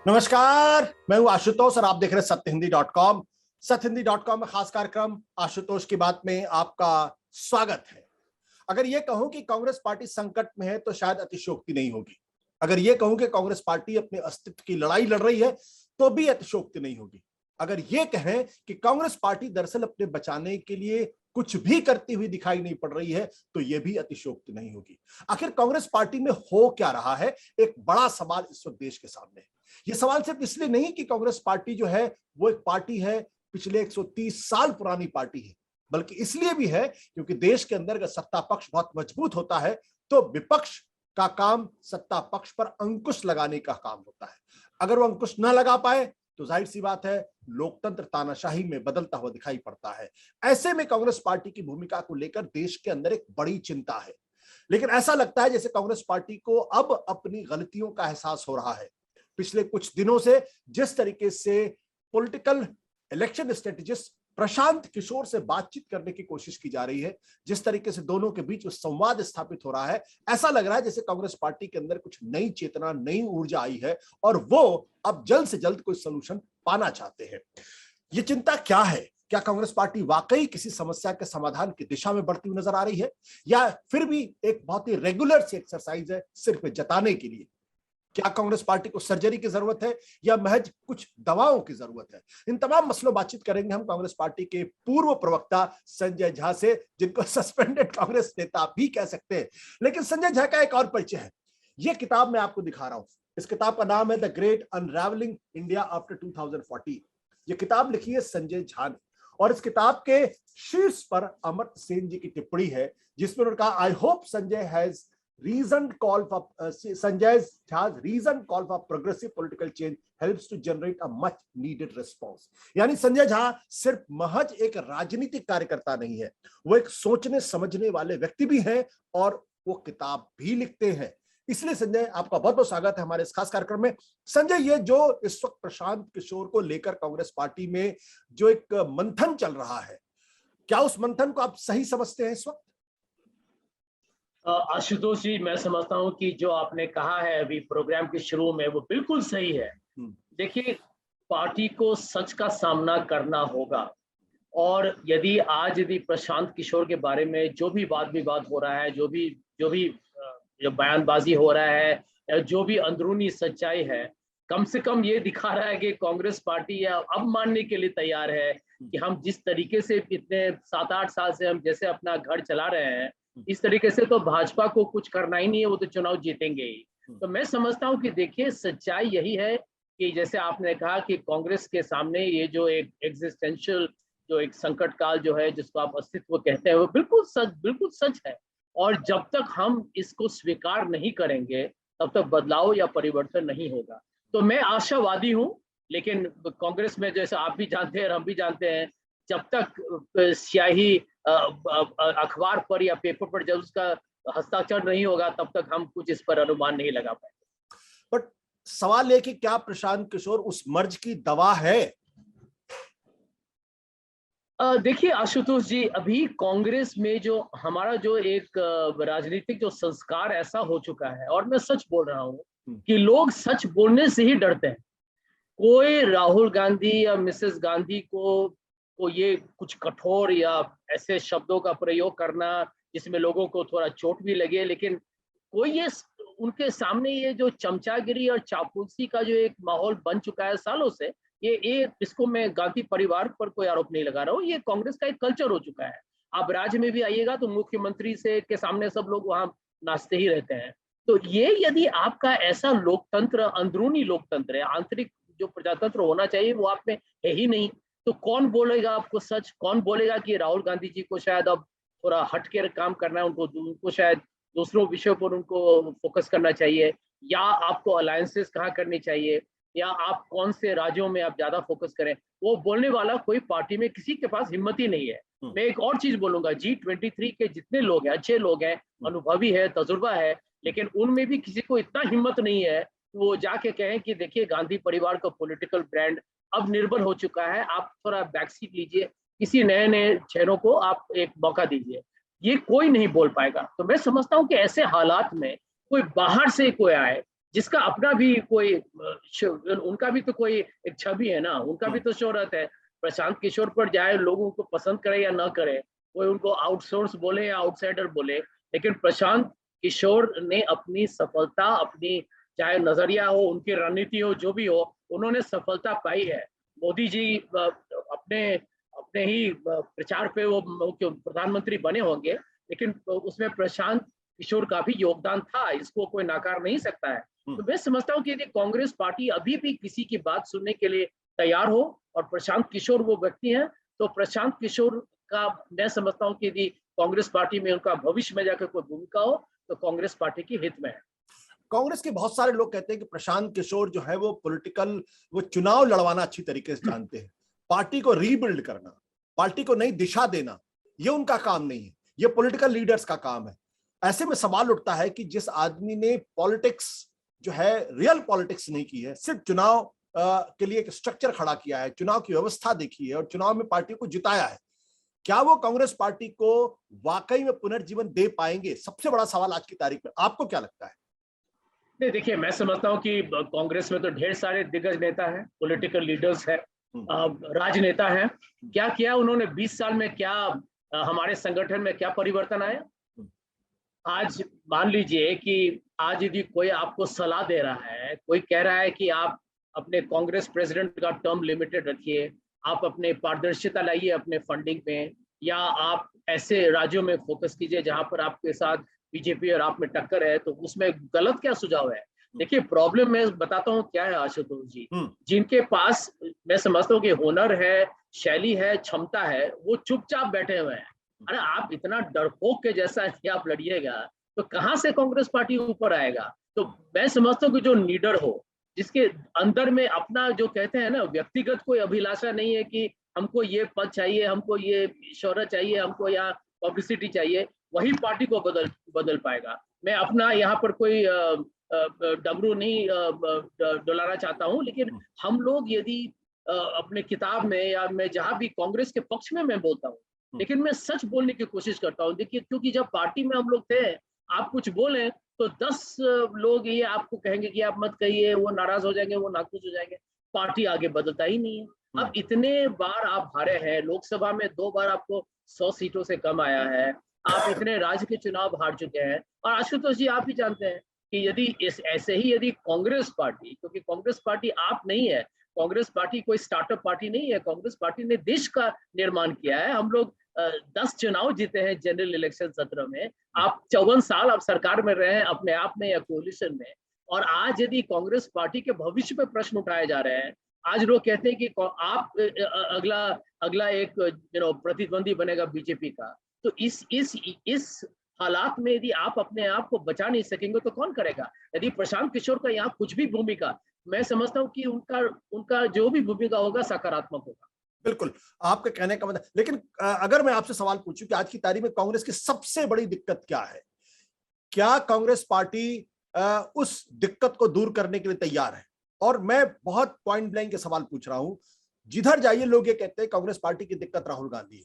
नमस्कार, मैं हूं आशुतोष और आप देख रहे हैं सत्यहिंदी.com। सत्यहिंदी.com में खास कार्यक्रम आशुतोष की बात में आपका स्वागत है। अगर यह कहूं कि कांग्रेस पार्टी संकट में है तो शायद अतिशयोक्ति नहीं होगी। अगर यह कहूं कि कांग्रेस पार्टी अपने अस्तित्व की लड़ाई लड़ रही है तो भी अतिशयोक्ति नहीं होगी। अगर यह कहें कि कांग्रेस पार्टी दरअसल अपने बचाने के लिए कुछ भी करती हुई दिखाई नहीं पड़ रही है तो यह भी अतिशयोक्ति नहीं होगी। आखिर कांग्रेस पार्टी में हो क्या रहा है, एक बड़ा सवाल इस वक्त देश के सामने है। यह सवाल सिर्फ इसलिए नहीं कि कांग्रेस पार्टी जो है वो एक पार्टी है, पिछले 130 साल पुरानी पार्टी है, बल्कि इसलिए भी है क्योंकि देश के अंदर अगर सत्ता पक्ष बहुत मजबूत होता है तो विपक्ष का काम सत्ता पक्ष पर अंकुश लगाने का काम होता है। अगर वो अंकुश न लगा पाए तो जाहिर सी बात है लोकतंत्र तानाशाही में बदलता हुआ दिखाई पड़ता है। ऐसे में कांग्रेस पार्टी की भूमिका को लेकर देश के अंदर एक बड़ी चिंता है। लेकिन ऐसा लगता है जैसे कांग्रेस पार्टी को अब अपनी गलतियों का एहसास हो रहा है। पिछले कुछ दिनों से जिस तरीके से political election strategist Prashant Kishor से बातचीत करने की कोशिश की जा रही है, जिस तरीके से दोनों के बीच संवाद स्थापित हो रहा है, ऐसा लग रहा है जैसे कांग्रेस पार्टी के अंदर कुछ नई चेतना, नई ऊर्जा आई है और वो अब जल्द से जल्द कोई सलूशन पाना चाहते हैं। ये चिंता क्या है? क्या कांग्रेस पार्टी वाकई किसी समस्या के समाधान की दिशा में बढ़ती हुई नजर आ रही है, या फिर भी एक बहुत ही रेगुलर सी एक्सरसाइज है सिर्फ जताने के लिए? क्या कांग्रेस पार्टी को सर्जरी की जरूरत है या महज कुछ दवाओं की जरूरत है? इन तमाम मसलों बातचीत करेंगे हम कांग्रेस पार्टी के पूर्व प्रवक्ता संजय झा से, जिनको सस्पेंडेड कांग्रेस नेता भी कह सकते हैं। लेकिन संजय झा का एक और परिचय है। यह किताब मैं आपको दिखा रहा हूं। इस किताब का नाम है the great unravelling India after 2014। यह किताब लिखी है संजय झा ने और इस किताब के शीर्ष पर अमर्त्य सेन जी की टिप्पणी है, जिसमें उन्होंने कहा, I hope Sanjay has reasoned call for Sanjay's reasoned call for progressive political change helps to generate a much needed response। यानी संजय झा सिर्फ महज एक राजनीतिक कार्यकर्ता नहीं है, वो एक सोचने समझने वाले व्यक्ति भी हैं और वो किताब भी लिखते हैं। इसलिए संजय, आपका बहुत बहुत स्वागत है हमारे इस खास कार्यक्रम में। संजय, ये जो इस वक्त प्रशांत किशोर को लेकर कांग्रेस पार्टी में जो एक मंथन चल रहा है, क्या उस मंथन को आप सही समझते हैं इस वक्त? आशुतोष जी, मैं समझता हूं कि जो आपने कहा है अभी प्रोग्राम के शुरू में वो बिल्कुल सही है। देखिए, पार्टी को सच का सामना करना होगा और यदि प्रशांत किशोर के बारे में जो भी वाद विवाद हो रहा है, जो बयानबाजी हो रहा है, जो भी अंदरूनी सच्चाई है, कम से कम ये दिखा रहा है कि कांग्रेस पार्टी अब मानने के लिए तैयार है कि हम जिस तरीके से इतने 7-8 साल से हम जैसे अपना घर चला रहे हैं, इस तरीके से तो भाजपा को कुछ करना ही नहीं है, वो तो चुनाव जीतेंगे ही। तो मैं समझता हूं कि देखिए, सच्चाई यही है कि जैसे आपने कहा कि कांग्रेस के सामने ये जो एक एग्जिस्टेंशियल जो एक संकट काल जो है, जिसको आप अस्तित्व कहते हैं, वो बिल्कुल सच है। और जब तक हम इसको स्वीकार नहीं करेंगे तब तक बदलाव या परिवर्तन नहीं होगा। तो मैं आशावादी हूं, लेकिन कांग्रेस में जैसे आप भी जानते हैं और हम भी जानते हैं, जब तक स्याही अखबार पर या पेपर पर जब उसका हस्ताक्षर नहीं होगा तब तक हम कुछ इस पर अनुमान नहीं लगा पाएंगे। बट सवाल है कि क्या प्रशांत किशोर उस मर्ज की दवा है? देखिए आशुतोष जी, अभी कांग्रेस में जो हमारा जो एक राजनीतिक जो संस्कार ऐसा हो चुका है, और मैं सच बोल रहा हूँ कि लोग सच बोलने से ही डरते हैं। कोई राहुल गांधी या मिसेस गांधी को ये कुछ कठोर या ऐसे शब्दों का प्रयोग करना जिसमें लोगों को थोड़ा चोट भी लगे, लेकिन कोई ये उनके सामने ये जो चमचागिरी और चापलूसी का जो एक माहौल बन चुका है सालों से, ये इसको मैं गांधी परिवार पर कोई आरोप नहीं लगा रहा हूँ, ये कांग्रेस का एक कल्चर हो चुका है। आप राज्य में भी आइएगा तो मुख्यमंत्री से के सामने सब लोग वहां नाचते ही रहते हैं। तो ये यदि आपका ऐसा लोकतंत्र, अंदरूनी लोकतंत्र है, आंतरिक जो प्रजातंत्र होना चाहिए वो आप में है ही नहीं, तो कौन बोलेगा आपको सच? कौन बोलेगा कि राहुल गांधी जी को शायद अब थोड़ा हट के काम करना है, उनको शायद दूसरों विषयों पर उनको फोकस करना चाहिए, या आपको अलायंसेस कहाँ करनी चाहिए, या आप कौन से राज्यों में आप ज्यादा फोकस करें? वो बोलने वाला कोई पार्टी में किसी के पास हिम्मत ही नहीं है। मैं एक और चीज बोलूंगा, G23 के जितने लोग हैं, अच्छे लोग हैं, अनुभवी है, तजुर्बा है, लेकिन उनमें भी किसी को इतना हिम्मत नहीं है वो जाके कहें कि देखिए गांधी परिवार का पॉलिटिकल ब्रांड अब निर्भर हो चुका है, आप थोड़ा बैकसीट लीजिए, किसी नए चेहरों को आप एक मौका दीजिए। ये कोई नहीं बोल पाएगा। तो मैं समझता हूँ कि ऐसे हालात में कोई बाहर से कोई आए जिसका अपना भी कोई उनका भी तो कोई एक छवि है ना, उनका भी तो शोहरत है। प्रशांत किशोर पर जाए लोग उनको पसंद करे या ना करे, कोई उनको आउटसोर्स बोले या आउटसाइडर बोले, लेकिन प्रशांत किशोर ने अपनी सफलता, अपनी चाहे नजरिया हो, उनकी रणनीति हो, जो भी हो, उन्होंने सफलता पाई है। मोदी जी अपने अपने ही प्रचार पे वो प्रधानमंत्री बने होंगे, लेकिन उसमें प्रशांत किशोर का भी योगदान था, इसको कोई नकार नहीं सकता है। तो मैं समझता हूँ कि यदि कांग्रेस पार्टी अभी भी किसी की बात सुनने के लिए तैयार हो और प्रशांत किशोर वो व्यक्ति हैं, तो प्रशांत किशोर का मैं समझता हूँ कि यदि कांग्रेस पार्टी में उनका भविष्य में जाकर कोई भूमिका हो तो कांग्रेस पार्टी की हित में है। कांग्रेस के बहुत सारे लोग कहते हैं कि प्रशांत किशोर जो है वो चुनाव लड़वाना अच्छी तरीके से जानते हैं, पार्टी को रीबिल्ड करना, पार्टी को नई दिशा देना, ये उनका काम नहीं है, ये पॉलिटिकल लीडर्स का काम है। ऐसे में सवाल उठता है कि जिस आदमी ने पॉलिटिक्स जो है रियल पॉलिटिक्स नहीं की है, सिर्फ चुनाव के लिए एक स्ट्रक्चर खड़ा किया है, चुनाव की व्यवस्था देखी है और चुनाव में पार्टी को जिताया है, क्या वो कांग्रेस पार्टी को वाकई में पुनर्जीवन दे पाएंगे? सबसे बड़ा सवाल आज की तारीख में, आपको क्या लगता है? नहीं, देखिए, मैं समझता हूँ कि कांग्रेस में तो ढेर सारे दिग्गज नेता हैं, पॉलिटिकल लीडर्स हैं, राजनेता हैं। क्या किया उन्होंने 20 साल में? क्या हमारे संगठन में क्या परिवर्तन आया? आज मान लीजिए कि आज यदि कोई आपको सलाह दे रहा है, कोई कह रहा है कि आप अपने कांग्रेस प्रेसिडेंट का टर्म लिमिटेड रखिए, आप अपने पारदर्शिता लाइए अपने फंडिंग में, या आप ऐसे राज्यों में फोकस कीजिए जहां पर आपके साथ बीजेपी और आप में टक्कर है, तो उसमें गलत क्या सुझाव है? देखिए, प्रॉब्लम मैं बताता हूँ क्या है आशुतोष जी। जिनके पास मैं समझता हूँ कि हुनर है, शैली है, क्षमता है, वो चुपचाप बैठे हुए हैं। अरे आप इतना डरपोक के जैसा आप लड़िएगा तो कहां से कांग्रेस पार्टी ऊपर आएगा? तो मैं समझता हूँ कि जो लीडर हो, जिसके अंदर में अपना जो कहते हैं ना, व्यक्तिगत कोई अभिलाषा नहीं है कि हमको ये पद चाहिए, हमको ये शोहरत चाहिए, हमको यहाँ पब्लिसिटी चाहिए, वही पार्टी को बदल पाएगा। मैं अपना यहाँ पर कोई डमरू नहीं डुलाना चाहता हूँ, लेकिन हम लोग यदि अपने किताब में या मैं जहाँ भी कांग्रेस के पक्ष में मैं बोलता हूँ, लेकिन मैं सच बोलने की कोशिश करता हूँ। देखिए, क्योंकि जब पार्टी में हम लोग थे, आप कुछ बोले तो 10 लोग ये आपको कहेंगे कि आप मत कहिए, वो नाराज हो जाएंगे, वो नाखुश हो जाएंगे, पार्टी आगे बढ़ता ही नहीं है। अब इतने बार आप हारे हैं, लोकसभा में 2 बार आपको 100 सीटों से कम आया है, आप इतने राज्य के चुनाव हार चुके हैं, और आशुतोष जी आप भी जानते हैं कि यदि ऐसे ही यदि कांग्रेस पार्टी, क्योंकि कांग्रेस पार्टी आप नहीं है, कांग्रेस पार्टी कोई स्टार्टअप पार्टी नहीं है, कांग्रेस पार्टी ने देश का निर्माण किया है। हम लोग 10 चुनाव जीते हैं जनरल इलेक्शन सत्र में, आप 54 साल आप सरकार में रहे हैं अपने आप में या कोलिशन में, और आज यदि कांग्रेस पार्टी के भविष्य पे प्रश्न उठाए जा रहे हैं, आज लोग कहते हैं कि आप अगला एक प्रतिद्वंदी बनेगा बीजेपी का, तो इस हालात में यदि आप अपने आप को बचा नहीं सकेंगे तो कौन करेगा? यदि प्रशांत किशोर का यहाँ कुछ भी भूमिका, मैं समझता हूँ कि उनका जो भी भूमिका होगा सकारात्मक होगा। बिल्कुल, आपके कहने का मतलब, लेकिन अगर मैं आपसे सवाल पूछूं कि आज की तारीख में कांग्रेस की सबसे बड़ी दिक्कत क्या है, क्या कांग्रेस पार्टी उस दिक्कत को दूर करने के लिए तैयार है? और मैं बहुत पॉइंट ब्लैंक के सवाल पूछ रहा हूं। जिधर जाइए लोग ये कहते हैं कांग्रेस पार्टी की दिक्कत राहुल गांधी है।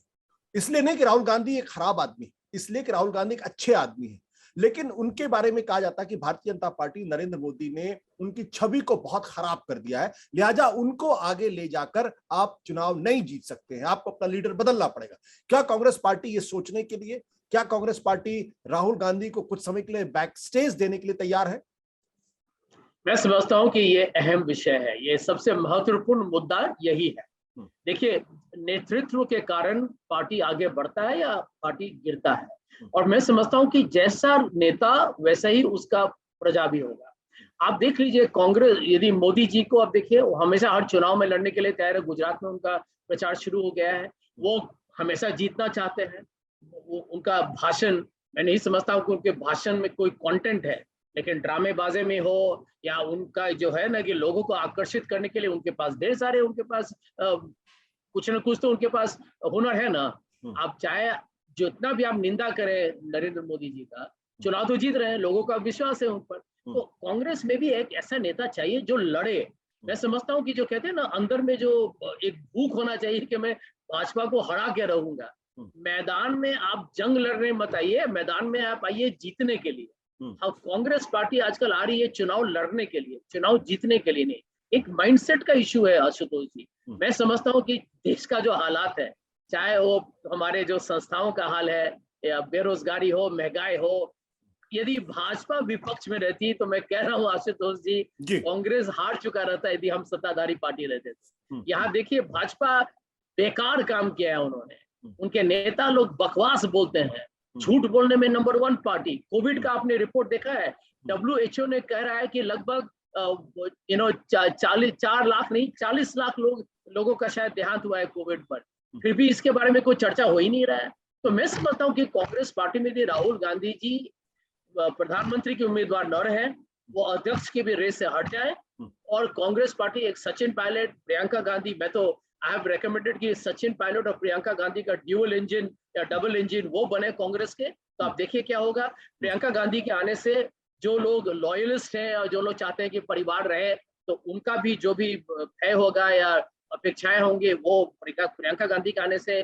इसलिए नहीं कि राहुल गांधी एक खराब आदमी, इसलिए कि राहुल गांधी एक अच्छे आदमी है, लेकिन उनके बारे में कहा जाता है कि भारतीय जनता पार्टी, नरेंद्र मोदी ने उनकी छवि को बहुत खराब कर दिया है, लिहाजा उनको आगे ले जाकर आप चुनाव नहीं जीत सकते हैं, आपको अपना लीडर बदलना पड़ेगा। क्या कांग्रेस पार्टी ये सोचने के लिए, क्या कांग्रेस पार्टी राहुल गांधी को कुछ समय के लिए बैक स्टेज देने के लिए तैयार है? मैं समझता हूं कि ये अहम विषय है, ये सबसे महत्वपूर्ण मुद्दा यही है। देखिए, नेतृत्व के कारण पार्टी आगे बढ़ता है या पार्टी गिरता है, और मैं समझता हूं कि जैसा नेता वैसा ही उसका प्रजा भी होगा। आप देख लीजिए, कांग्रेस यदि मोदी जी को आप देखिए, वो हमेशा हर चुनाव में लड़ने के लिए तैयार है। गुजरात में उनका प्रचार शुरू हो गया है, वो हमेशा जीतना चाहते हैं। उनका भाषण, मैं नहीं समझता हूँ कि उनके भाषण में कोई कंटेंट है, लेकिन ड्रामेबाजी में हो या उनका जो है ना कि लोगों को आकर्षित करने के लिए उनके पास ढेर सारे, उनके पास कुछ ना कुछ तो उनके पास हुनर है ना। आप चाहे जितना भी आप निंदा करें नरेंद्र मोदी जी का, चुनाव तो जीत रहे हैं, लोगों का विश्वास है उन पर। तो कांग्रेस में भी एक ऐसा नेता चाहिए जो लड़े। मैं समझता हूँ कि जो कहते हैं ना, अंदर में जो एक भूख होना चाहिए कि मैं भाजपा को हरा के रहूंगा। मैदान में आप जंग लड़ने मत आइए, मैदान में आप आइए जीतने के लिए। अब कांग्रेस पार्टी आजकल आ रही है चुनाव लड़ने के लिए, चुनाव जीतने के लिए नहीं। एक माइंडसेट का इशू है आशुतोष जी। मैं समझता हूँ कि देश का जो हालात है, चाहे वो हमारे जो संस्थाओं का हाल है या बेरोजगारी हो, महंगाई हो, यदि भाजपा विपक्ष में रहती तो मैं कह रहा हूँ आशुतोष जी, कांग्रेस हार चुका रहता यदि हम सत्ताधारी पार्टी रहते थे। यहाँ देखिए भाजपा बेकार काम किया है उन्होंने, उनके नेता लोग बकवास बोलते हैं, झूठ बोलने में नंबर 1 पार्टी। कोविड का आपने रिपोर्ट देखा है, WHO ने कह रहा है कि लगभग 4 लाख नहीं 40 लाख लोगों का शायद देहांत हुआ है कोविड पर, फिर भी इसके बारे में कोई चर्चा हो ही नहीं रहा है। तो मैं समझता हूँ कि कांग्रेस पार्टी में यदि राहुल गांधी जी प्रधानमंत्री के उम्मीदवार न रहे, वो अध्यक्ष के भी रेस से हट जाए और कांग्रेस पार्टी एक सचिन पायलट, प्रियंका गांधी, मैं तो आई हैव रिकमेंडेड कि सचिन पायलट और प्रियंका गांधी का ड्यूअल इंजन या डबल इंजन वो बने कांग्रेस के, तो आप देखिए क्या होगा। प्रियंका गांधी के आने से जो लोग लॉयलिस्ट हैं और जो लोग चाहते हैं कि परिवार रहे, तो उनका भी जो भी भय होगा या अपेक्षाएं होंगी वो प्रियंका गांधी के आने से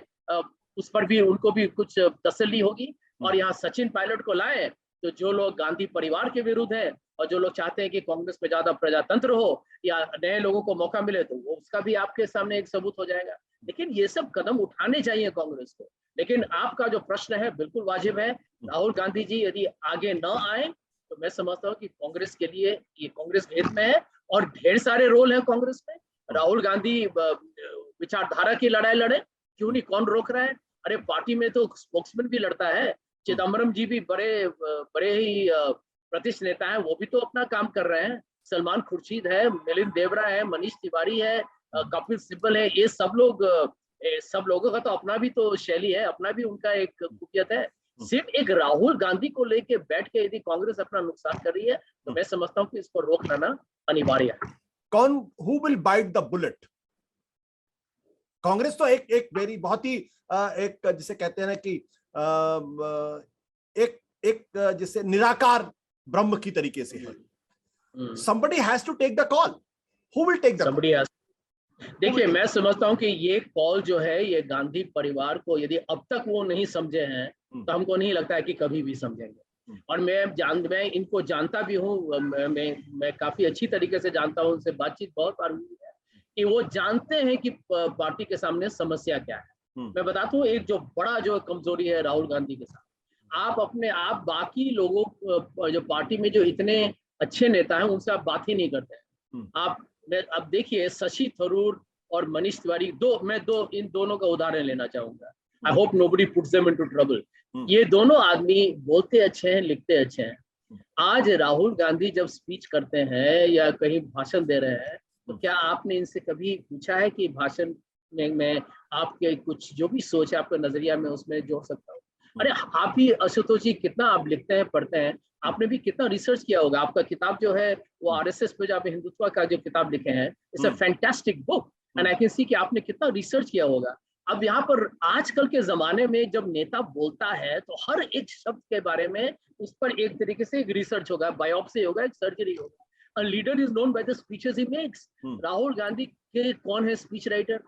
उस पर भी उनको भी कुछ तसल्ली होगी। और यहाँ सचिन पायलट को लाए तो जो लोग गांधी परिवार के विरुद्ध है और जो लोग चाहते हैं कि कांग्रेस में ज्यादा प्रजातंत्र हो या नए लोगों को मौका मिले, तो वो उसका भी आपके सामने एक सबूत हो जाएगा। लेकिन ये सब कदम उठाने चाहिए कांग्रेस को। लेकिन आपका जो प्रश्न है बिल्कुल वाजिब है। राहुल गांधी जी यदि आगे न आए तो मैं समझता हूँ कि कांग्रेस के लिए ये कांग्रेस हित में है और ढेर सारे रोल है कांग्रेस में। राहुल गांधी विचारधारा की लड़ाई लड़े, क्यों नहीं, कौन रोक रहा है? अरे पार्टी में तो स्पोक्समैन भी लड़ता है, चिदम्बरम जी भी बड़े ही प्रतिष्ठित नेता हैं, वो भी तो अपना काम कर रहे हैं। सलमान खुर्शीद है, मिलिंद देवरा है, मनीष तिवारी है, कपिल सिब्बल है, ये सब लोगों का तो अपना भी तो शैली है, अपना भी उनका एक खूबियत है। सिर्फ एक राहुल गांधी को लेके बैठ के यदि कांग्रेस अपना नुकसान कर रही है तो मैं समझता हूँ कि इसको रोक लाना अनिवार्य है। कौन who will bite the bullet? Congress तो एक वेरी बहुत ही एक जिसे कहते हैं ना कि एक जिसे निराकार ब्रह्म की तरीके से है। somebody has to take the call. Who will take the call? देखिए मैं समझता हूं कि ये कॉल जो है ये गांधी परिवार को यदि अब तक वो नहीं समझे हैं तो हमको नहीं लगता है कि कभी भी समझेंगे। और मैं इनको जानता भी हूँ, मैं काफी अच्छी तरीके से जानता हूँ, उनसे बातचीत बहुत बार हुई है कि वो जानते हैं कि पार्टी के सामने समस्या क्या है। मैं बताता हूँ एक जो बड़ा जो कमजोरी है राहुल गांधी के साथ, आप बाकी लोगों जो पार्टी में जो इतने अच्छे नेता हैं उनसे आप बात ही नहीं करते हैं। अब देखिए शशि थरूर और मनीष तिवारी इन दोनों का उदाहरण लेना चाहूंगा। I hope nobody puts them into trouble. ये दोनों आदमी बोलते अच्छे हैं, लिखते अच्छे हैं। आज राहुल गांधी जब स्पीच करते हैं या कहीं भाषण दे रहे हैं तो क्या आपने इनसे कभी पूछा है कि भाषण में आपके कुछ जो भी सोच है आपका नजरिया में उसमें जोड़ सकता हूँ? अरे आप ही आशुतोष जी कितना आप लिखते हैं, पढ़ते हैं, आपने भी कितना रिसर्च किया होगा। आपका किताब जो है वो आरएसएस पे जो आप हिंदुत्व का जो किताब लिखे हैं, it's a fantastic book and I can see कि आपने कितना रिसर्च किया होगा। अब यहाँ पर आजकल के जमाने में जब नेता बोलता है तो हर एक शब्द के बारे में उस पर एक तरीके से एक रिसर्च होगा, बायोप्सी होगा, एक सर्जरी होगा। A leader is known by the speeches he makes. Rahul Gandhi के कौन है स्पीच राइटर?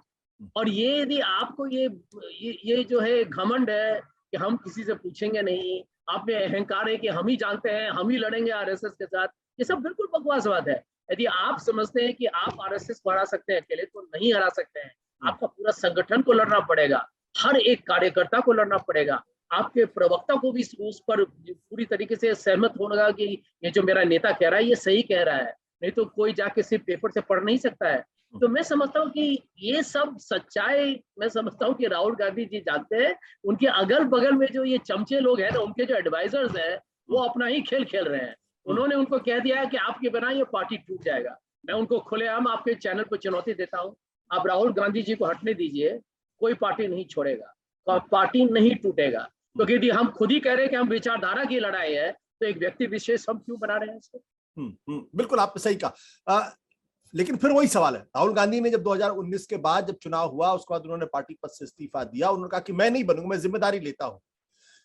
और ये यदि आपको ये जो है घमंड है कि हम किसी से पूछेंगे नहीं, आप में अहंकार है कि हम ही जानते हैं, हम ही लड़ेंगे आरएसएस के साथ, ये सब बिल्कुल बकवास बात है। यदि आप समझते हैं कि आप आरएसएस को हरा सकते हैं अकेले, तो नहीं हरा सकते हैं। आपका पूरा संगठन को लड़ना पड़ेगा, हर एक कार्यकर्ता को लड़ना पड़ेगा, आपके प्रवक्ता को भी उस पर पूरी तरीके से सहमत होगा कि ये जो मेरा नेता कह रहा है ये सही कह रहा है, नहीं तो कोई जाके सिर्फ पेपर से पढ़ नहीं सकता है। तो मैं समझता हूँ कि ये सब सच्चाई मैं समझता हूँ कि राहुल गांधी जी जानते हैं। उनके अगल बगल में जो ये चमचे लोग हैं ना, उनके जो एडवाइजर्स हैं, वो अपना ही खेल खेल रहे हैं। उन्होंने उनको कह दिया है कि आपके बिना ये पार्टी टूट जाएगा। मैं उनको खुलेआम आपके चैनल पर चुनौती देता हूँ, आप राहुल गांधी जी को हटने दीजिए, कोई पार्टी नहीं छोड़ेगा, पार्टी नहीं टूटेगा। क्योंकि यदि हम खुद ही कह रहे हैं कि हम विचारधारा की लड़ाई है तो एक व्यक्ति विशेष हम क्यों बना रहे हैं इसको? बिल्कुल आपने सही कहा। लेकिन फिर वही सवाल है, राहुल गांधी ने जब 2019 के बाद जब चुनाव हुआ उसके बाद उन्होंने पार्टी पद से इस्तीफा दिया, उन्होंने कहा कि मैं नहीं बनूंगा, मैं जिम्मेदारी लेता हूं।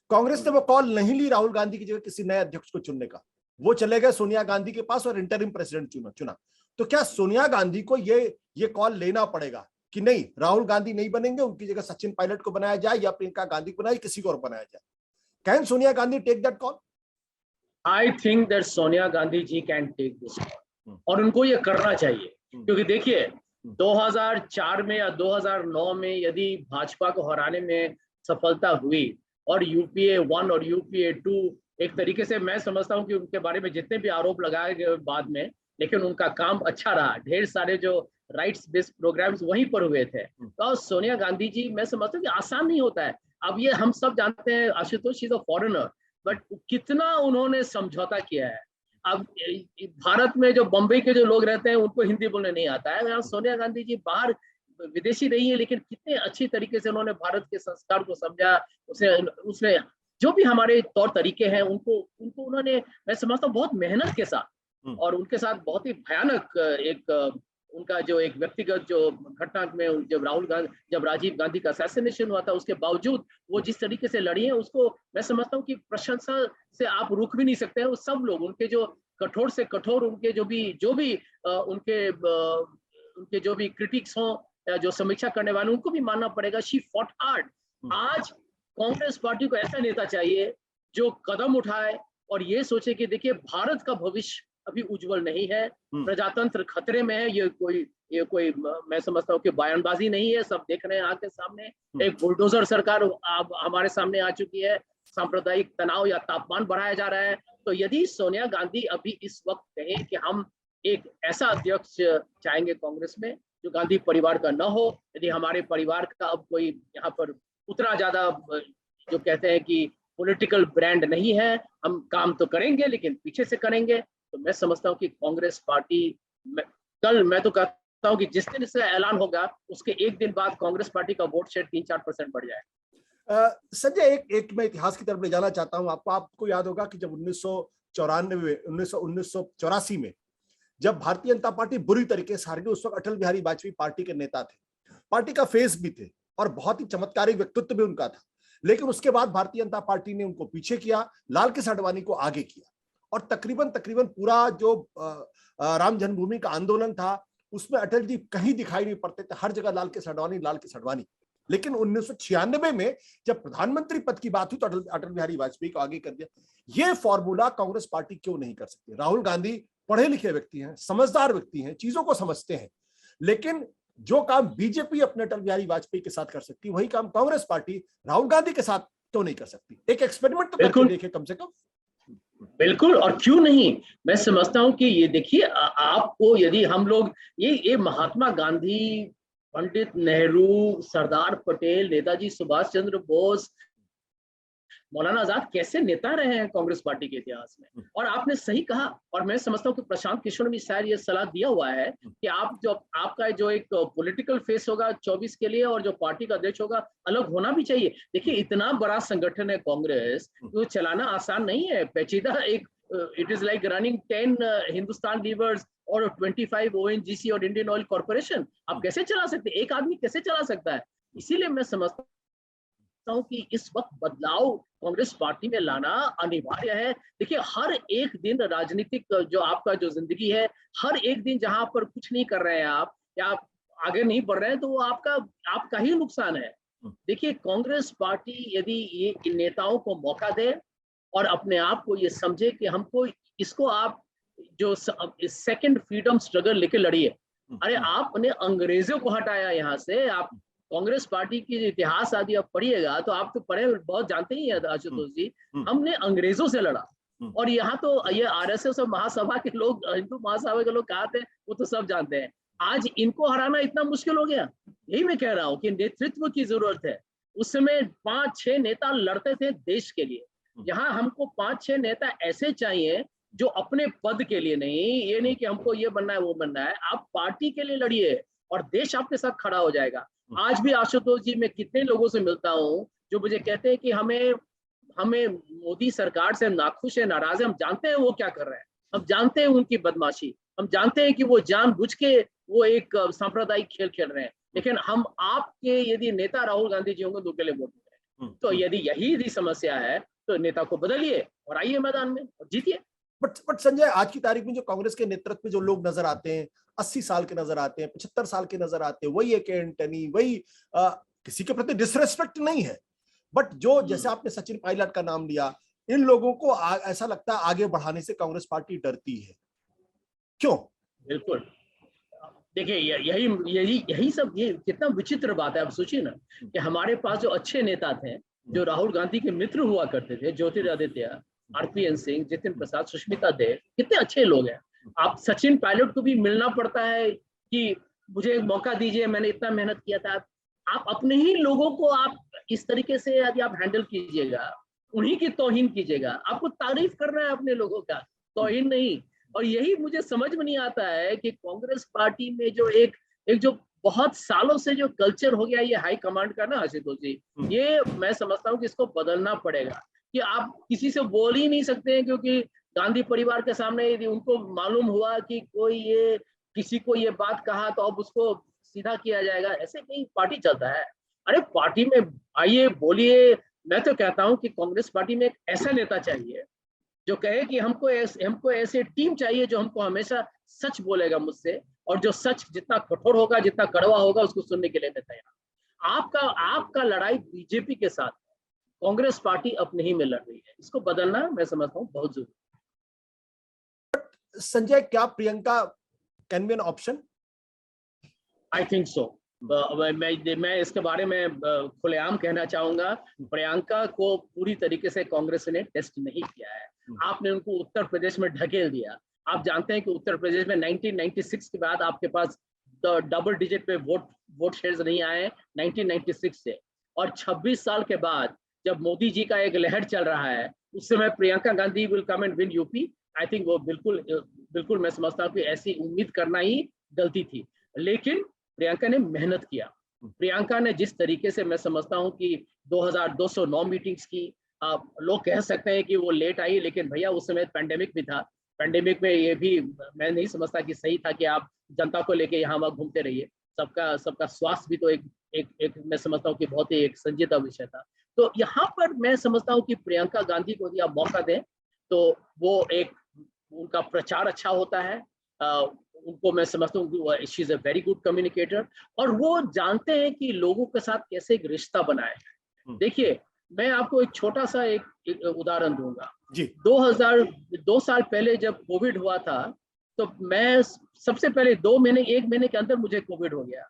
कांग्रेस ने वो कॉल नहीं ली राहुल गांधी की जगह किसी नए अध्यक्ष को चुनने का, वो चले गए सोनिया गांधी के पास और इंटरिम प्रेसिडेंट चुना। तो क्या सोनिया गांधी को ये कॉल लेना पड़ेगा कि नहीं, राहुल गांधी नहीं बनेंगे, उनकी जगह सचिन पायलट को बनाया जाए या प्रियंका गांधी को बनाया, किसी को और बनाया जाए? Can Sonia Gandhi take that call? I think that Sonia Gandhi ji can take this, और उनको ये करना चाहिए। क्योंकि देखिए 2004 में या 2009 में यदि भाजपा को हराने में सफलता हुई और यूपीए 1 और यूपीए 2 एक तरीके से मैं समझता हूं कि उनके बारे में जितने भी आरोप लगाए गए बाद में, लेकिन उनका काम अच्छा रहा। ढेर सारे जो राइट्स बेस्ड प्रोग्राम्स वहीं पर हुए थे। तो सोनिया गांधी जी, मैं समझता हूँ कि आसान नहीं होता है। अब ये हम सब जानते हैं Ashutosh is a foreigner, but कितना उन्होंने समझौता किया है। अब भारत में जो बम्बई के जो लोग रहते हैं उनको हिंदी बोलने नहीं आता है। यहाँ सोनिया गांधी जी बाहर विदेशी नहीं है, लेकिन कितने अच्छी तरीके से उन्होंने भारत के संस्कार को समझा। उसने जो भी हमारे तौर तरीके हैं उनको उनको उन्होंने, मैं समझता हूँ, बहुत मेहनत के साथ, और उनके साथ बहुत ही भयानक एक उनका जो एक व्यक्तिगत जो घटना में जब राजीव गांधी का असैसिनेशन हुआ था, उसके बावजूद वो जिस तरीके से लड़ी है, उसको मैं समझता हूँ कि प्रशंसा से आप रुक भी नहीं सकते हैं। वो सब लोग उनके जो कठोर से कठोर उनके जो भी उनके जो भी क्रिटिक्स हों या जो समीक्षा करने वाले, उनको भी मानना पड़ेगा, शी फॉट हार्ड। आज कांग्रेस पार्टी को ऐसा नेता चाहिए जो कदम उठाए और ये सोचे कि देखिए भारत का भविष्य अभी उज्जवल नहीं है, प्रजातंत्र खतरे में है। ये कोई मैं समझता हूँ कि बयानबाजी नहीं है, सब देख रहे हैं आंखें सामने। एक बुलडोजर सरकार अब हमारे सामने आ चुकी है, सांप्रदायिक तनाव या तापमान बढ़ाया जा रहा है। तो यदि सोनिया गांधी अभी इस वक्त कहें कि हम एक ऐसा अध्यक्ष चाहेंगे कांग्रेस में जो गांधी परिवार का न हो, यदि हमारे परिवार का अब कोई यहाँ पर उतना ज्यादा जो कहते हैं कि पॉलिटिकल ब्रांड नहीं है, हम काम तो करेंगे लेकिन पीछे से करेंगे, तो मैं समझता हूँ कि कांग्रेस पार्टी कल, मैं तो कहता हूँ कि जिस दिन इसका ऐलान होगा उसके एक दिन बाद कांग्रेस पार्टी का वोट शेयर 3-4% बढ़ जाए। संजय, एक मैं इतिहास की तरफ ले जाना चाहता हूँ आपको याद होगा कि जब 1984 में जब भारतीय जनता पार्टी बुरी तरीके से हार गई, उस वक्त अटल बिहारी वाजपेयी पार्टी के नेता थे, पार्टी का फेस भी थे और बहुत ही चमत्कारिक व्यक्तित्व भी उनका था। लेकिन उसके बाद भारतीय जनता पार्टी ने उनको पीछे किया, लाल कृष्ण आडवाणी को आगे किया, और तकरीबन पूरा जो राम जन्मभूमि का आंदोलन था उसमें अटल जी कहीं दिखाई नहीं पड़ते थे, हर जगह लाल कृष्ण आडवाणी। लेकिन 1996 में जब प्रधानमंत्री पद की बात हुई तो अटल बिहारी वाजपेयी को आगे कर दिया। यह फॉर्मूला कांग्रेस पार्टी क्यों नहीं कर सकती? राहुल गांधी पढ़े लिखे व्यक्ति हैं, समझदार व्यक्ति हैं, चीजों को समझते हैं, लेकिन जो काम बीजेपी अपने अटल बिहारी वाजपेयी के साथ कर सकती, वही काम कांग्रेस पार्टी राहुल गांधी के साथ क्यों नहीं कर सकती? एक एक्सपेरिमेंट तो करके देखे कम से कम। बिल्कुल, और क्यों नहीं। मैं समझता हूं कि ये देखिए, आपको यदि हम लोग ये महात्मा गांधी, पंडित नेहरू, सरदार पटेल, नेताजी सुभाष चंद्र बोस, मौलाना आजाद कैसे नेता रहे हैं कांग्रेस पार्टी के इतिहास में। और आपने सही कहा, और मैं समझता हूँ कि प्रशांत किशोर ने भी शायद ये सलाह दिया हुआ है कि आपका जो एक पॉलिटिकल फेस होगा 24 के लिए और जो पार्टी का अध्यक्ष होगा अलग होना भी चाहिए। देखिए इतना बड़ा संगठन है कांग्रेस, तो चलाना आसान नहीं है, पेचीदा एक it is like running 10 Hindustan levers और 25 ONGC और इंडियन ऑयल कॉर्पोरेशन। आप कैसे चला सकते, एक आदमी कैसे चला सकता है? इसीलिए मैं समझता हूं कि इस वक्त बदलाव कांग्रेस पार्टी में लाना अनिवार्य है। देखिए हर एक दिन राजनीतिक जो आपका जो जिंदगी है, हर एक दिन जहां पर कुछ नहीं कर रहे हैं आप या आप आगे नहीं बढ़ रहे हैं, तो वो आपका ही नुकसान है। देखिए कांग्रेस पार्टी यदि ये नेताओं को मौका दे और अपने आप को ये समझे कि हमको इसको आप जो सेकंड फ्रीडम स्ट्रगल लेके लड़िए। अरे आपने अंग्रेजों को हटाया यहाँ से, आप कांग्रेस पार्टी की इतिहास आदि आप पढ़िएगा तो आप तो पढ़े बहुत जानते ही हैं आशुतोष जी, हमने अंग्रेजों से लड़ा। और यहाँ तो ये RSS और महासभा के लोग, हिंदू महासभा के लोग कहा थे, वो तो सब जानते हैं। आज इनको हराना इतना मुश्किल हो गया। यही मैं कह रहा हूँ कि नेतृत्व की जरूरत है। उस समय 5-6 नेता लड़ते थे देश के लिए, यहाँ हमको 5-6 नेता ऐसे चाहिए जो अपने पद के लिए नहीं, ये नहीं कि हमको ये बनना है वो बनना है, आप पार्टी के लिए लड़िए और देश आपके साथ खड़ा हो जाएगा। आज भी आशुतोष जी मैं कितने लोगों से मिलता हूँ जो मुझे कहते हैं कि हमें मोदी सरकार से नाखुश है, नाराज है, हम जानते हैं वो क्या कर रहे हैं, हम जानते हैं उनकी बदमाशी, हम जानते हैं कि वो जानबूझ के वो एक सांप्रदायिक खेल खेल रहे हैं, लेकिन हम आपके यदि नेता राहुल गांधी जी होंगे तो के लिए वोट देंगे। तो यदि यही समस्या है तो नेता को बदलिए और आइए मैदान में और जीतिए। बट संजय, आज की तारीख में जो कांग्रेस के नेतृत्व में जो लोग नजर आते हैं, 80 साल के नजर आते हैं, 75 साल के नजर आते हैं, वही एक एंटनी, वही किसी के प्रति डिसरेस्पेक्ट नहीं है, बट जो जैसे आपने सचिन पायलट का नाम लिया, इन लोगों को ऐसा लगता है आगे बढ़ाने से कांग्रेस पार्टी डरती है, क्यों? बिल्कुल। देखिए यही यही यही सब, ये कितना विचित्र बात है। आप सोचिए ना कि हमारे पास जो अच्छे नेता थे, जो राहुल गांधी के मित्र हुआ करते थे, ज्योतिरादित्य, आरपीएन सिंह, जितिन प्रसाद, सुष्मिता देव, कितने अच्छे लोग हैं। आप सचिन पायलट को भी मिलना पड़ता है कि मुझे एक मौका दीजिए, मैंने इतना मेहनत किया था। आप अपने ही लोगों को आप इस तरीके से यदि आप हैंडल कीजिएगा, उन्हीं की तौहीन कीजिएगा। आपको तारीफ करना है अपने लोगों का, तौहीन नहीं। और यही मुझे समझ में नहीं आता है कि कांग्रेस पार्टी में जो एक जो बहुत सालों से जो कल्चर हो गया ये हाई कमांड का ना आशुतोष जी, ये मैं समझता हूँ कि इसको बदलना पड़ेगा। कि आप किसी से बोल ही नहीं सकते हैं, क्योंकि गांधी परिवार के सामने यदि उनको मालूम हुआ कि कोई ये किसी को ये बात कहा तो अब उसको सीधा किया जाएगा, ऐसे नहीं पार्टी चलता है। अरे पार्टी में आइए, बोलिए। मैं तो कहता हूँ कि कांग्रेस पार्टी में एक ऐसा नेता चाहिए जो कहे कि हमको ऐसे टीम चाहिए जो हमको हमेशा सच बोलेगा मुझसे, और जो सच जितना कठोर होगा, जितना कड़वा होगा, उसको सुनने के लिए मैं तैयार। आपका आपका लड़ाई बीजेपी के साथ, कांग्रेस पार्टी अपने ही में लड़ रही है। इसको बदलना मैं समझता हूँ बहुत जरूरी। संजय, क्या Priyanka can be an option? I think so. मैं इसके बारे में खुलेआम कहना चाहूंगा, प्रियंका को पूरी तरीके से कांग्रेस ने टेस्ट नहीं किया है। आपने उनको उत्तर प्रदेश में ढकेल दिया। आप जानते हैं कि उत्तर प्रदेश में 1996 के बाद आपके पास डबल डिजिट पे वोट शेयर्स नहीं आए 1996 से। और 26 साल के बाद जब मोदी जी का एक लहर चल रहा है, उस समय Priyanka Gandhi will come and win UP. I think वो बिल्कुल मैं समझता हूँ कि ऐसी उम्मीद करना ही गलती थी। लेकिन प्रियंका ने मेहनत किया। प्रियंका ने जिस तरीके से, मैं समझता हूं कि 2209 मीटिंग्स की। आप लोग कह सकते हैं कि वो लेट आई, लेकिन भैया उस समय पेंडेमिक भी था। पेंडेमिक में ये भी मैं नहीं समझता कि सही था कि आप जनता को लेके यहाँ वहाँ घूमते रहिए। सबका स्वास्थ्य भी तो एक मैं समझता हूँ कि बहुत ही एक संजीदा विषय था। तो यहाँ पर मैं समझता हूँ कि प्रियंका गांधी को यदि आप मौका दें तो वो एक उनका प्रचार अच्छा होता है। उनको मैं समझता हूँ she is a very good communicator, और वो जानते हैं कि लोगों के साथ कैसे एक रिश्ता बनाए। देखिए, मैं आपको एक छोटा सा एक उदाहरण दूंगा जी। 2 साल पहले जब कोविड हुआ था, तो मैं सबसे पहले 1 महीने के अंदर मुझे कोविड हो गया।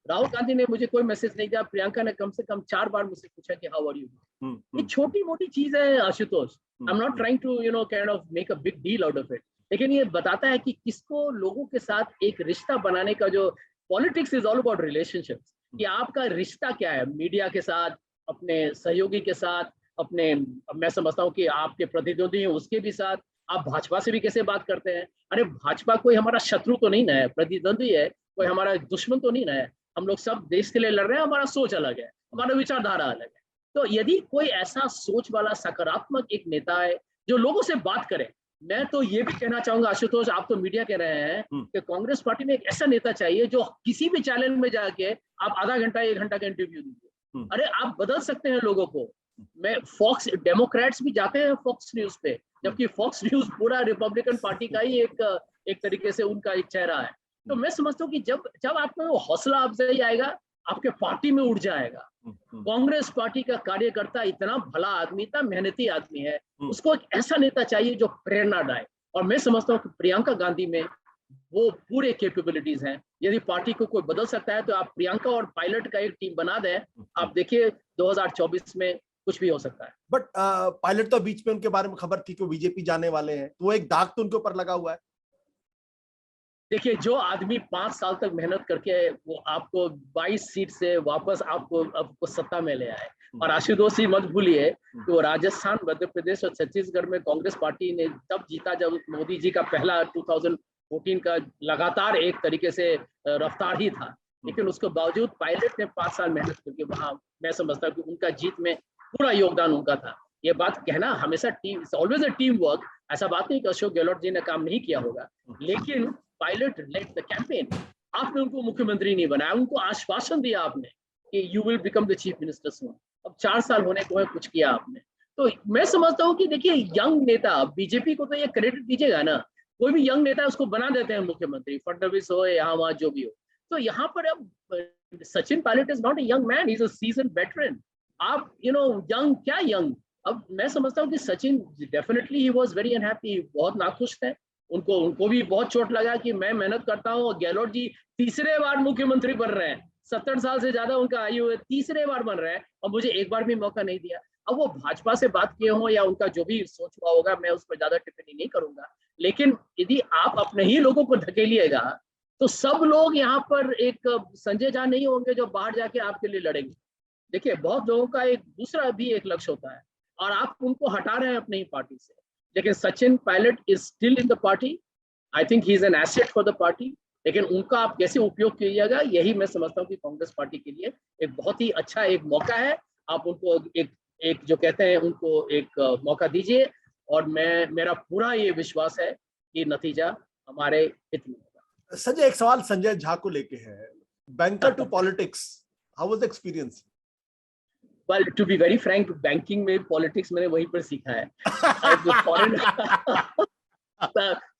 राहुल गांधी ने मुझे कोई मैसेज नहीं दिया। प्रियंका ने कम से कम 4 बार मुझसे पूछा कि हाउ आर यू। ये छोटी मोटी चीज है Ashutosh. I am not trying to kind of make a big deal out of it, लेकिन ये बताता है कि किसको लोगों के साथ एक रिश्ता बनाने का जो politics is all about relationships, कि आपका रिश्ता क्या है मीडिया के साथ, अपने सहयोगी के साथ, अपने, मैं समझता हूँ कि आपके प्रतिद्वंदी हैं उसके भी साथ, आप भाजपा से भी कैसे बात करते हैं। अरे भाजपा कोई हमारा शत्रु तो नहीं ना है, प्रतिद्वंदी है, कोई हमारा दुश्मन तो नहीं ना है। हम लोग सब देश के लिए लड़ रहे हैं, हमारा सोच अलग है, हमारा विचारधारा अलग है। तो यदि कोई ऐसा सोच वाला सकारात्मक एक नेता है जो लोगों से बात करे, मैं तो ये भी कहना चाहूंगा आशुतोष, आप तो मीडिया कह रहे हैं कि कांग्रेस पार्टी में एक ऐसा नेता चाहिए जो किसी भी चैनल में जाके आप आधा घंटा 1 घंटा का इंटरव्यू दीजिए। अरे आप बदल सकते हैं लोगों को। मैं फॉक्स, डेमोक्रेट्स भी जाते हैं फॉक्स न्यूज पे, जबकि फॉक्स न्यूज पूरा रिपब्लिकन पार्टी का ही एक तरीके से उनका एक चेहरा है। तो मैं समझता हूँ कि जब आपको वो हौसला अफजाई आएगा, आपके पार्टी में उठ जाएगा। कांग्रेस पार्टी का कार्यकर्ता इतना भला आदमी, इतना मेहनती आदमी है, उसको एक ऐसा नेता चाहिए जो प्रेरणा लाए। और मैं समझता हूँ कि प्रियंका गांधी में वो पूरे कैपेबिलिटीज हैं। यदि पार्टी को कोई बदल सकता है तो आप प्रियंका और पायलट का एक टीम बना दें, आप देखिए 2024 में कुछ भी हो सकता है। बट पायलट तो बीच में उनके बारे में खबर थी कि वो बीजेपी जाने वाले हैं, तो वो एक दाग तो उनके ऊपर लगा हुआ है। देखिए, जो आदमी 5 साल तक मेहनत करके वो आपको 22 सीट से वापस आपको सत्ता में ले आए, और आशुतोष जी मत भूलिए कि वो राजस्थान, मध्य प्रदेश और छत्तीसगढ़ में कांग्रेस पार्टी ने तब जीता जब मोदी जी का पहला 2014 का लगातार एक तरीके से रफ्तार ही था। लेकिन उसके बावजूद पायलट ने 5 साल मेहनत करके वहां, मैं समझता हूँ कि उनका जीत में पूरा योगदान उनका था। ये बात कहना हमेशा team, always a team work. ऐसा बात नहीं कि अशोक गहलोत जी ने काम नहीं किया होगा, लेकिन पायलट लेड द कैंपेन। आपने उनको मुख्यमंत्री नहीं बनाया, उनको आश्वासन दिया आपने कि you will become the chief minister soon. अब 4 साल होने को है, कुछ किया आपने। तो मैं समझता हूँ कि देखिए, यंग नेता, बीजेपी को तो ये क्रेडिट दीजिएगा ना, कोई भी यंग नेता उसको बना देते हैं मुख्यमंत्री, फडणवीस हो, यहाँ वहां जो भी हो। तो यहाँ पर अब Sachin Pilot is not a young man, he is a seasoned veteran. आप यंग, क्या यंग, अब मैं समझता हूँ कि Sachin definitely he was very unhappy, बहुत नाखुश थे। उनको भी बहुत चोट लगा कि मैं मेहनत करता हूँ और गहलोत जी तीसरे बार मुख्यमंत्री बन रहे हैं, 70 साल से ज्यादा उनका आयु है, तीसरे बार बन रहे हैं और मुझे एक बार भी मौका नहीं दिया। अब वो भाजपा से बात किए हों या उनका जो भी सोच हुआ होगा, मैं उस पर ज्यादा टिप्पणी नहीं करूंगा, लेकिन यदि आप अपने ही लोगों को धकेलिएगा तो सब लोग यहाँ पर एक संजय झा नहीं होंगे जो बाहर जाके आपके लिए लड़ेंगे। देखिए, बहुत लोगों का एक दूसरा भी एक लक्ष्य होता है और आप उनको हटा रहे हैं अपनी ही पार्टी से। लेकिन Sachin Pilot is still in the party, I think he is an asset for the party. लेकिन उनका आप कैसे उपयोग कीजिएगा, यही मैं समझता हूँ कि कांग्रेस पार्टी के लिए एक बहुत ही अच्छा एक मौका है। आप उनको एक जो कहते हैं उनको एक मौका दीजिए और मेरा पूरा ये विश्वास है कि नतीजा हमारे हित में होगा। संजय, एक सवाल संजय झा को लेके है, banker to politics, how was the experience? Well, to be very frank, banking में पॉलिटिक्स मैंने वहीं पर सीखा है।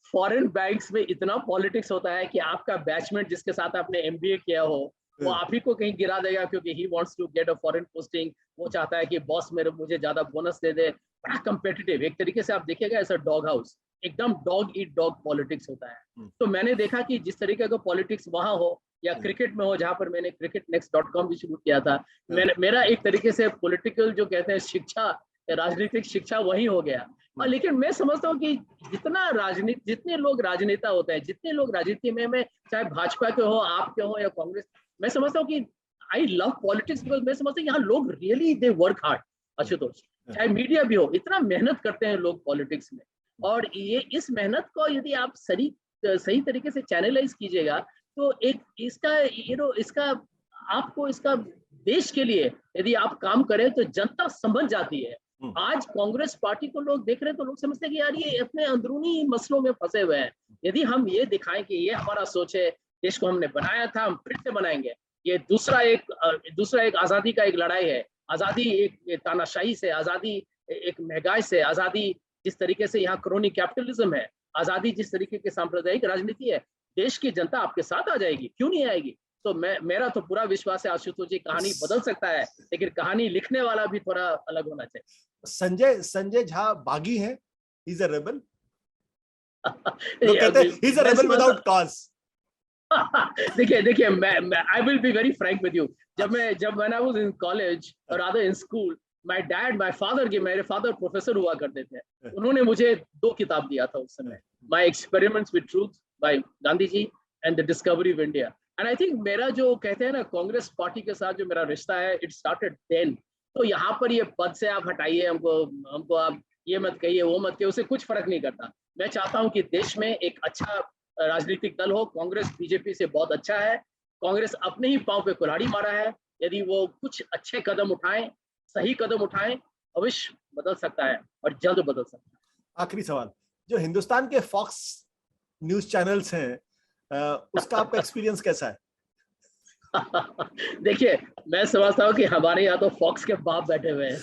फॉरेन बैंक्स में इतना पॉलिटिक्स होता है कि आपका बैचमेट जिसके साथ आपने एमबीए किया हो वो आप ही को कहीं गिरा देगा क्योंकि he wants to get a foreign posting. वो चाहता है कि बॉस मुझे ज्यादा बोनस दे दे। बड़ा कंपेटिटिव, एक तरीके से आप देखिएगा ऐसा डॉग हाउस, एकदम डॉग ईट डॉग पॉलिटिक्स होता है। तो मैंने देखा कि जिस तरीके का पॉलिटिक्स वहां हो या क्रिकेट में हो, जहां पर मैंने cricketnext.com भी शुरू किया था, मेरा एक तरीके से पॉलिटिकल जो कहते हैं शिक्षा, राजनीतिक शिक्षा वही हो गया। और लेकिन मैं समझता हूँ कि जितने लोग राजनेता होते हैं, जितने लोग राजनीति में चाहे भाजपा के हो, आप के हो या कांग्रेस, मैं समझता हूँ कि आई लव पॉलिटिक्स बिकॉज मैं समझता हूँ यहाँ लोग really they work hard. Ashutosh, चाहे मीडिया भी हो, इतना मेहनत करते हैं लोग पॉलिटिक्स में। और ये इस मेहनत को यदि आप सही तरीके से चैनलाइज कीजिएगा तो एक इसका आपको इसका देश के लिए यदि आप काम करें तो जनता समझ जाती है। आज कांग्रेस पार्टी को लोग देख रहे हैं तो लोग समझते हैं कि यार ये अपने अंदरूनी मसलों में फंसे हुए हैं। यदि हम ये दिखाएं कि ये हमारा सोच है, देश को हमने बनाया था, हम फिर से बनाएंगे, ये दूसरा एक आजादी का एक लड़ाई है। आजादी एक तानाशाही से, आजादी एक महंगाई से, आजादी जिस तरीके से यहाँ क्रोनी कैपिटलिज्म है, आजादी जिस तरीके की सांप्रदायिक राजनीति है, देश की जनता आपके साथ आ जाएगी, क्यों नहीं आएगी? तो मेरा तो पूरा विश्वास है आशुतोष जी, कहानी बदल सकता है लेकिन कहानी लिखने वाला भी थोड़ा अलग होना चाहिए। संजय झा बागी है, ही इज अ रेबल। लोग कहते हैं he is a rebel without cause. देखिए मैं I will be very frank with you. जब when I was in college और रादर इन स्कूल, मेरे फादर प्रोफेसर हुआ करते थे, उन्होंने मुझे 2 किताब दिया था उस समय, my experiments with truth by Gandhi ji and the discovery of India. And I think मेरा जो कहते हैं ना कांग्रेस पार्टी के साथ जो मेरा रिश्ता है, इट स्टार्टेड देन। तो यहाँ पर ये पद से आप हटाइए हमको आप ये मत कहिए, वो मत कहिए, उससे कुछ फर्क नहीं करता। मैं चाहता हूँ कि देश में एक अच्छा राजनीतिक दल हो। कांग्रेस बीजेपी से बहुत अच्छा है। कांग्रेस अपने ही पांव पे कुल्हाड़ी मारा है। यदि वो कुछ अच्छे कदम उठाएं, सही कदम उठाएं, भविष्य बदल सकता है और जल्द बदल सकता है। आखिरी सवाल, जो हिंदुस्तान के फॉक्स न्यूज चैनल्स हैं, उसका आपका एक्सपीरियंस कैसा है? देखिए, मैं समझता हूँ कि हमारे यहाँ तो फॉक्स के बाप बैठे हुए हैं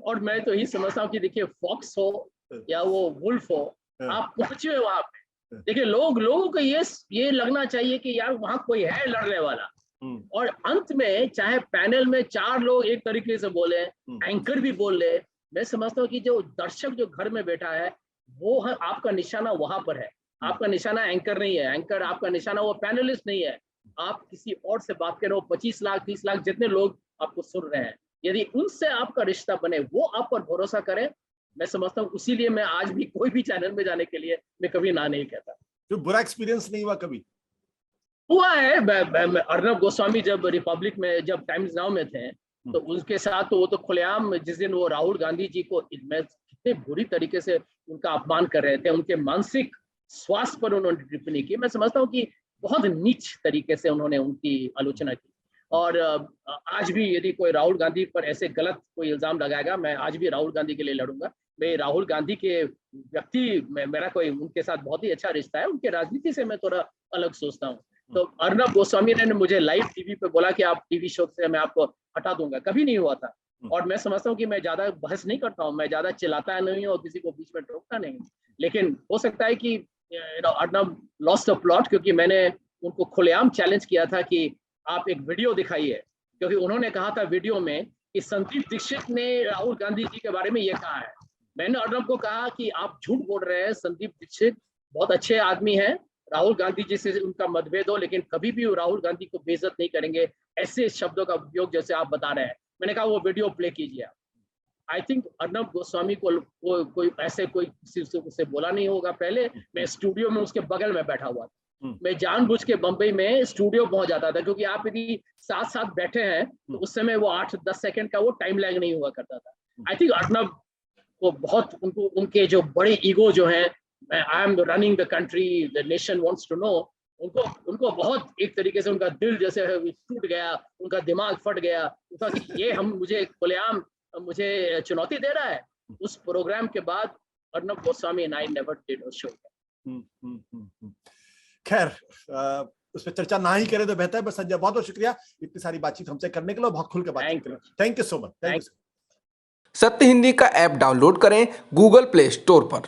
और मैं तो यही समझता हूँ कि देखिए, फॉक्स हो या वो वुल्फ हो, आप पहुंचे वहां पे, देखिए लोगों को ये लगना चाहिए कि यार वहां कोई है लड़ने वाला। और अंत में चाहे पैनल में 4 लोग एक तरीके से बोले, एंकर भी बोल ले, मैं समझता हूँ कि जो दर्शक जो घर में बैठा है वो है आपका निशाना, वहां पर है। आपका निशाना एंकर नहीं है, एंकर आपका निशाना वो पैनलिस्ट नहीं है। आप किसी और से बात कर रहे हो, 25 लाख 30 लाख जितने लोग आपको सुन रहे हैं, यदि उनसे आपका रिश्ता बने, वो आप पर भरोसा करें, मैं समझता हूँ इसीलिए मैं आज भी कोई भी चैनल में जाने के लिए मैं कभी ना नहीं कहता। तो बुरा एक्सपीरियंस नहीं हुआ कभी? हुआ है। अर्नब गोस्वामी जब रिपब्लिक में, जब टाइम्स नाउ में थे, तो उनके साथ तो वो तो खुलेआम, जिस दिन वो राहुल गांधी जी को कितने बुरी तरीके से उनका अपमान कर रहे थे, उनके मानसिक स्वास्थ्य पर उन्होंने टिप्पणी की, मैं समझता हूँ कि बहुत नीच तरीके से उन्होंने उनकी आलोचना की। और आज भी यदि कोई राहुल गांधी पर ऐसे गलत कोई इल्जाम लगाएगा, मैं आज भी राहुल गांधी के लिए लड़ूंगा। मैं राहुल गांधी के व्यक्ति मेरा कोई उनके साथ बहुत ही अच्छा रिश्ता है, उनके राजनीति से मैं थोड़ा अलग सोचता हूँ। तो अर्नब गोस्वामी ने मुझे लाइव टीवी पे बोला कि आप टीवी शो से मैं आपको हटा दूंगा, कभी नहीं हुआ था। और मैं समझता हूँ कि मैं ज्यादा बहस नहीं करता हूँ, मैं ज्यादा चिल्लाता नहीं हूँ और किसी को बीच में टोकता नहीं। लेकिन हो सकता है कि अर्नब लॉस्ट द प्लॉट, क्योंकि मैंने उनको खुलेआम चैलेंज किया था कि आप एक वीडियो दिखाइए, क्योंकि उन्होंने कहा था वीडियो में कि संदीप दीक्षित ने राहुल गांधी जी के बारे में ये कहा है। मैंने अर्नब को कहा कि आप झूठ बोल रहे हैं, संदीप दीक्षित बहुत अच्छे आदमी हैं, राहुल गांधी जी से उनका मतभेद हो, लेकिन कभी भी राहुल गांधी को बेइज्जत नहीं करेंगे ऐसे शब्दों का उपयोग जैसे आप बता रहे हैं। मैंने कहा वो वीडियो प्ले कीजिए। आई थिंक अर्नब गोस्वामी को कोई ऐसे कोई किसी से बोला नहीं होगा। पहले मैं स्टूडियो में उसके बगल में बैठा हुआ था, मैं जानबूझ के बंबई में स्टूडियो पहुंच जाता था, क्योंकि आप यदि साथ साथ बैठे हैं तो उस समय वो 8-10 सेकंड का वो टाइम लैग नहीं हुआ करता था। आई थिंक अर्नब को बहुत उनके जो बड़े ईगो जो हैं, I am running the country, the nation wants to know, उनको बहुत एक तरीके से उनका दिल जैसे टूट गया, उनका दिमाग फट गया, कि ये मुझे खुलेआम मुझे चुनौती दे रहा है। उस प्रोग्राम के बाद Arnab Goswami and I never did a show. खैर उस पर चर्चा ना ही करें तो बेहतर है। बस संजय, बहुत बहुत शुक्रिया इतनी सारी बातचीत हमसे करने के लिए, बहुत खुल के बातचीत करें। Thank you so much. सत्य हिंदी का ऐप डाउनलोड करें गूगल प्ले स्टोर पर।